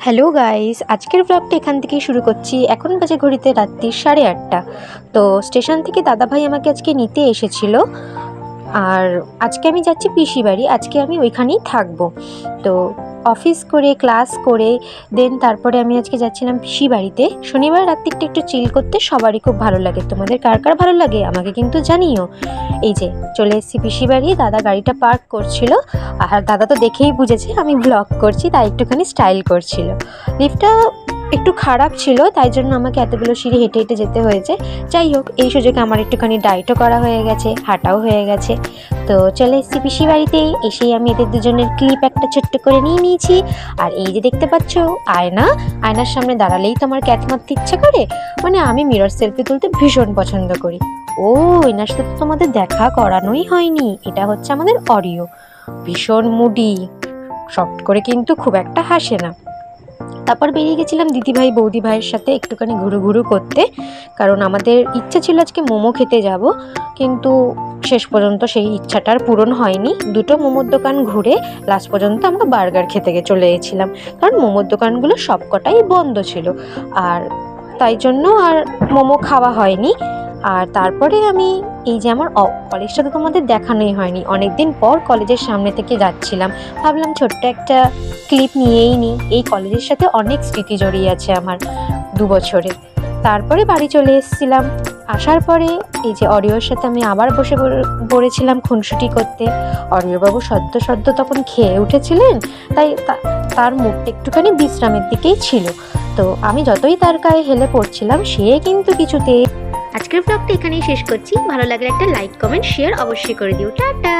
Hello guys, আজকের ব্লগটা এখান থেকেই শুরু করছি। এখন বাজে ঘড়িতে রাত্রি 8:30। তো স্টেশন থেকে দাদাভাই আমাকে আজকে নিতে এসেছিল। আর আজকে আমি যাচ্ছি পিসি বাড়ি। আজকে আমি ওইখানেই থাকবো। তো অফিস করে ক্লাস করে তারপরে আমি আজকে যাচ্ছিলাম পিসি বাড়িতে। শনিবার রাত্রিটা একটু চিল করতে সবারই খুব ভালো লাগে। তোমাদের কার কার ভালো লাগে আমাকে কিন্তু জানিও। এই যে চলে এসেছি পিসি বাড়ি। দাদা গাড়িটা পার্ক করছিল, আর দাদা তো দেখেই বুঝেছে আমি ব্লগ করছি, তাই একটুখানি স্টাইল করছিল। লিফটটা একটু খারাপ ছিল, তাই জন্য আমাকে এতগুলো সিঁড়ি হেঁটে হেঁটে যেতে হয়েছে। যাই হোক, এই সুযোগে আমার একটুখানি ডায়েটও করা হয়ে গেছে, হাঁটাও হয়ে গেছে। তো চলে এসেছি পিসি বাড়িতে। এসেই আমি এদের দুজনের ক্লিপ একটা ছোট্ট করে নিয়ে নিয়েছি। আর এই যে দেখতে পাচ্ছ আয়নার সামনে দাঁড়ালেই তো আমার ক্যাচ মারতে ইচ্ছা করে। মানে আমি মিরর সেলফি তুলতে ভীষণ পছন্দ করি। ও, এনার সাথে তো তোমাদের দেখা করানোই হয়নি। এটা হচ্ছে আমাদের অরিও, ভীষণ মুডি, সফট করে কিন্তু খুব একটা হাসে না। তারপর বেরিয়ে গেছিলাম দিদিভাই বৌদি ভাইয়ের সাথে একটুখানি ঘুরু করতে, কারণ আমাদের ইচ্ছা ছিল আজকে মোমো খেতে যাব, কিন্তু শেষ পর্যন্ত সেই ইচ্ছাটার পূরণ হয়নি। দুটো মোমোর দোকান ঘুরে লাস্ট পর্যন্ত আমরা বার্গার খেতে চলে গেছিলাম, কারণ মোমোর দোকানগুলো সবকটাই বন্ধ ছিল। আর তাই জন্য আর মোমো খাওয়া হয়নি। আর তারপরে আমি এই যে আমার কলেজটা তো তোমাদের দেখানোই হয়নি, অনেকদিন পর কলেজের সামনে থেকে যাচ্ছিলাম। ভাবলাম ছোট্ট একটা ক্লিপ নিয়েই নিই। এই কলেজের সাথে অনেক স্মৃতি জড়িয়ে আছে আমার 2 বছরে। তারপরে বাড়ি চলে এসেছিলাম। আসার পরে এই যে অরিওর সাথে আমি আবার বসে পড়েছিলাম খুনসুটি করতে। অরিওবাবু সদ্য তখন খেয়ে উঠেছিলেন, তাই তার মুখটা একটুখানি বিশ্রামের দিকেই ছিল। তো আমি যতই তার গায়ে হেলে পড়ছিলাম, সে কিন্তু কিছুতে। আজকের ব্লগটা এখানেই শেষ করছি। ভালো লাগলে একটা লাইক কমেন্ট শেয়ার অবশ্যই করে দিও। টাটা।